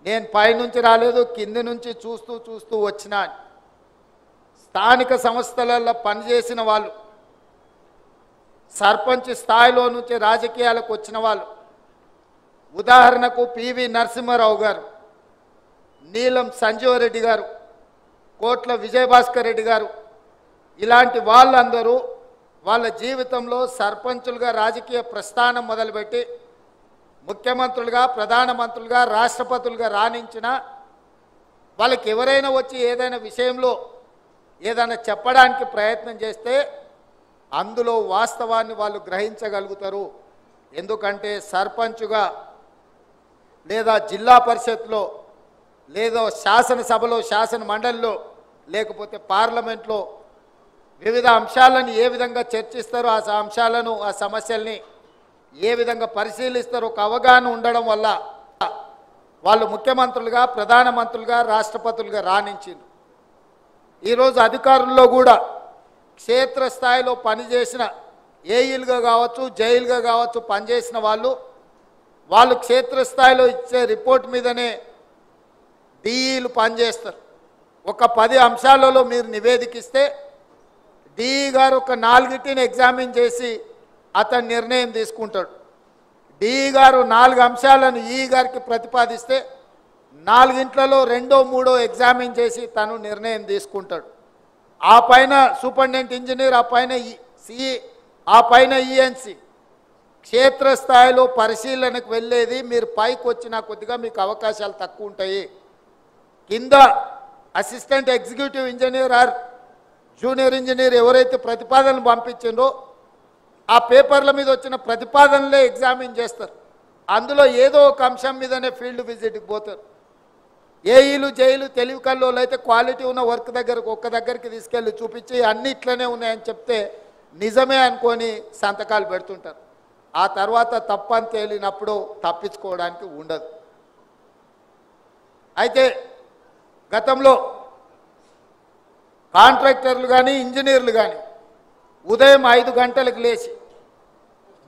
నేను పైనుంచి రాలేదు, కింది నుంచి చూస్తూ చూస్తూ వచ్చినా. స్థానిక సంస్థలలో పనిచేసిన వాళ్ళు, సర్పంచ్ స్థాయిలో నుంచి రాజకీయాలకు వచ్చిన వాళ్ళు, ఉదాహరణకు పివి నరసింహారావు గారు, నీలం సంజీవరెడ్డి గారు, కోట్ల విజయభాస్కర్ రెడ్డి గారు, ఇలాంటి వాళ్ళందరూ వాళ్ళ జీవితంలో సర్పంచులుగా రాజకీయ ప్రస్థానం మొదలుపెట్టి ముఖ్యమంత్రులుగా, ప్రధానమంత్రులుగా, రాష్ట్రపతులుగా రాణించిన వాళ్ళకి ఎవరైనా వచ్చి ఏదైనా విషయంలో ఏదైనా చెప్పడానికి ప్రయత్నం చేస్తే అందులో వాస్తవాన్ని వాళ్ళు గ్రహించగలుగుతారు. ఎందుకంటే సర్పంచుగా లేదా జిల్లా పరిషత్లో లేదా శాసనసభలో, శాసన మండలిలో, లేకపోతే పార్లమెంట్లో వివిధ అంశాలను ఏ విధంగా చర్చిస్తారో, ఆ అంశాలను, ఆ సమస్యల్ని ఏ విధంగా పరిశీలిస్తారో ఒక అవగాహన ఉండడం వల్ల వాళ్ళు ముఖ్యమంత్రులుగా, ప్రధానమంత్రులుగా, రాష్ట్రపతులుగా రాణించారు. ఈరోజు అధికారుల్లో కూడా క్షేత్రస్థాయిలో పనిచేసిన ఏఈలుగా కావచ్చు, జైలుగా కావచ్చు పనిచేసిన వాళ్ళు క్షేత్రస్థాయిలో ఇచ్చే రిపోర్ట్ మీదనే డిఈలు పనిచేస్తారు. ఒక 10 అంశాలలో మీరు నివేదికిస్తే డిఈ గారు ఒక 4టిని ఎగ్జామిన్ చేసి అతను నిర్ణయం తీసుకుంటాడు. డిఈ గారు 4 అంశాలను ఈఈ గారికి ప్రతిపాదిస్తే 4ంట్లలో 2, 3 ఎగ్జామిన్ చేసి తను నిర్ణయం తీసుకుంటాడు. ఆ పైన సూపరింటెండెంట్ ఇంజనీర్, ఆ పైన సిఈ, ఆ పైన ఈఎన్సి క్షేత్రస్థాయిలో పరిశీలనకు వెళ్ళేది. మీరు పైకి వచ్చినా కొద్దిగా మీకు అవకాశాలు తక్కువ ఉంటాయి. కింద assistant executive engineer or junior engineer ఎవరైతే ప్రతిపాదనలు పంపించిందో ఆ పేపర్ల మీద వచ్చిన ప్రతిపాదనలే ఎగ్జామిన్ చేస్తారు. అందులో ఏదో ఒక అంశం మీదనే ఫీల్డ్ విజిట్కి పోతారు. ఏఈలు, జైలు తెలివి కల్లోలు అయితే క్వాలిటీ ఉన్న వర్క్ ఒక్క దగ్గరికి తీసుకెళ్ళి చూపించి అన్ని ఇట్లనే ఉన్నాయని చెప్తే నిజమే అనుకొని సంతకాలు పెడుతుంటారు. ఆ తర్వాత తప్పని తేలినప్పుడు తప్పించుకోవడానికి ఉండదు. అయితే గతంలో కాంట్రాక్టర్లు కానీ, ఇంజనీర్లు కానీ ఉదయం 5 గంటలకు లేచి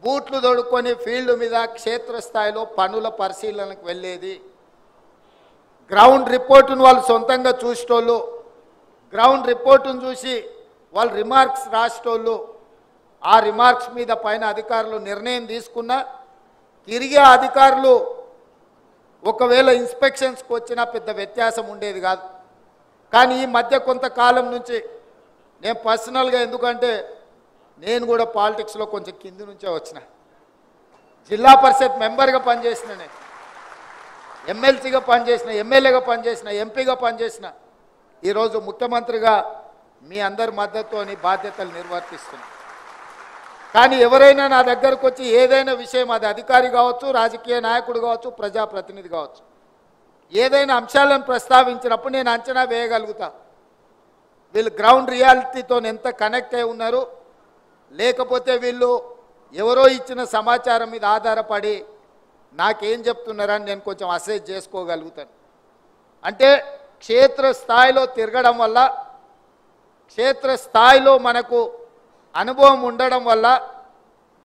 బూట్లు తొడుక్కొని ఫీల్డ్ మీద క్షేత్రస్థాయిలో పనుల పరిశీలనకు వెళ్ళేది. గ్రౌండ్ రిపోర్టును వాళ్ళు సొంతంగా చూసేటోళ్ళు, గ్రౌండ్ రిపోర్టును చూసి వాళ్ళు రిమార్క్స్ రాసేటోళ్ళు. ఆ రిమార్క్స్ మీద పైన అధికారులు నిర్ణయం తీసుకున్నా తిరిగి ఆ అధికారులు ఒకవేళ ఇన్స్పెక్షన్స్కి వచ్చినా పెద్ద వ్యత్యాసం ఉండేది కాదు. కానీ ఈ మధ్య కొంతకాలం నుంచి నేను పర్సనల్గా, ఎందుకంటే నేను కూడా పాలిటిక్స్లో కొంచెం కింది నుంచే వచ్చిన, జిల్లా పరిషత్ మెంబర్గా పనిచేసిన, నేను ఎమ్మెల్సీగా పనిచేసిన, ఎమ్మెల్యేగా పనిచేసిన, ఎంపీగా పనిచేసిన, ఈరోజు ముఖ్యమంత్రిగా మీ అందరి మద్దతుతోని బాధ్యతలు నిర్వర్తిస్తున్నా. కానీ ఎవరైనా నా దగ్గరకు వచ్చి ఏదైనా విషయం, అది అధికారి కావచ్చు, రాజకీయ నాయకుడు కావచ్చు, ప్రజాప్రతినిధి కావచ్చు, ఏదైనా అంశాలను ప్రస్తావించినప్పుడు నేను అంచనా వేయగలుగుతా వీళ్ళు గ్రౌండ్ రియాలిటీతో ఎంత కనెక్ట్ అయి ఉన్నారు, లేకపోతే వీళ్ళు ఎవరో ఇచ్చిన సమాచారం మీద ఆధారపడి నాకేం చెప్తున్నారని నేను కొంచెం అసెస్ చేసుకోగలుగుతాను. అంటే క్షేత్రస్థాయిలో తిరగడం వల్ల, క్షేత్రస్థాయిలో మనకు అనుభవం ఉండడం వల్ల